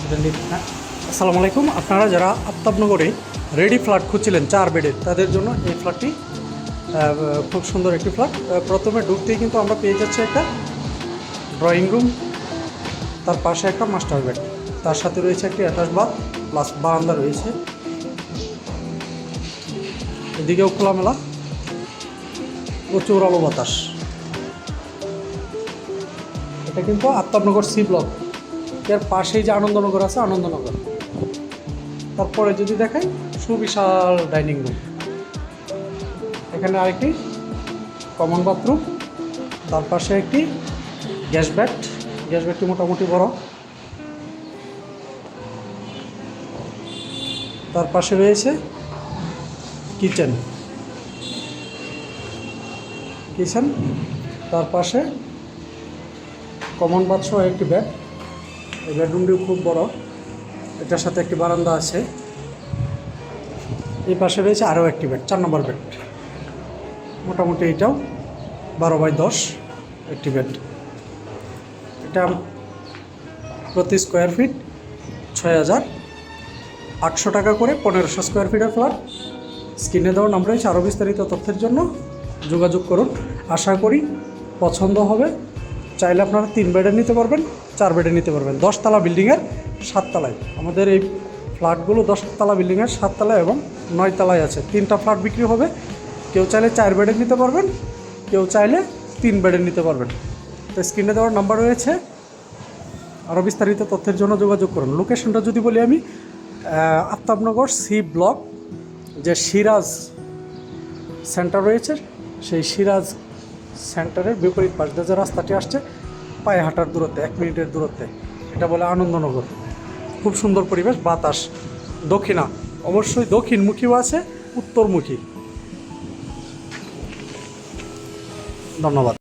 আসসালামু আলাইকুম। আপনারা যারা আফতাবনগরে রেডি ফ্ল্যাট খুঁজছিলেন 4 বেডের, তাদের জন্য এই ফ্ল্যাটটি খুব সুন্দর একটি ফ্ল্যাট। প্রথমে ঢুকতেই কিন্তু আমরা পেয়ে যাচ্ছি একটা ড্রয়িং রুম, তার পাশে একটা মাস্টার বেড, তার সাথে রয়েছে একটি অ্যাটাচ বাথ প্লাস বারান্দা রয়েছে। এদিকেও খোলামেলা, প্রচুর আলো বাতাস। এটা কিন্তু আফতাবনগর সি ব্লক, এর পাশেই যে আনন্দনগর আছে, আনন্দনগর। তারপরে যদি দেখাই, সুবিশাল ডাইনিং রুম, এখানে আরেকটি কমন বাথরুম, তার পাশে একটি গ্যাস বেডটি মোটামুটি বড়। তার পাশে রয়েছে কিচেন, তার পাশে কমন বাথসহ একটি বেড। এই বেডরুমটিও খুব বড়, এটার সাথে একটি বারান্দা আছে। এই পাশে রয়েছে আরও একটি বেড, 4 নম্বর বেড। মোটামুটি এটাও 12x10 একটি বেড। এটা প্রতি স্কোয়ার ফিট 6,800 টাকা করে, 1500 স্কোয়ার ফিটের ফ্ল্যাট। স্ক্রিনে দেওয়া নাম্বার রয়েছে। আরও বিস্তারিত তথ্যের জন্য যোগাযোগ করুন। আশা করি পছন্দ হবে। চাইলে আপনারা 3 বেডে নিতে পারবেন, 4 বেডে নিতে পারবেন। 10 তলা বিল্ডিংয়ের 7 তলায় আমাদের এই ফ্ল্যাটগুলো, 10 তলা বিল্ডিংয়ের 7 তলায় এবং 9 তলায় আছে। 3টা ফ্ল্যাট বিক্রি হবে। কেউ চাইলে 4 বেডে নিতে পারবেন, কেউ চাইলে 3 বেডে নিতে পারবেন। তো স্ক্রিনে দেওয়ার নাম্বার রয়েছে। আরও বিস্তারিত তথ্যের জন্য যোগাযোগ করুন। লোকেশনটা যদি বলি আমি, আফতাবনগর সি ব্লক, যে সিরাজ সেন্টার রয়েছে, সেই সিরাজ সেন্টারের বিপরীত পাশ দিয়ে যে রাস্তাটি আসছে, পায়ে হাঁটার দূরত্বে, 1 মিনিটের দূরত্বে, এটা বলে আনন্দনগর। খুব সুন্দর পরিবেশ, বাতাস। দক্ষিণা, অবশ্যই দক্ষিণমুখীও আছে, উত্তরমুখী। ধন্যবাদ।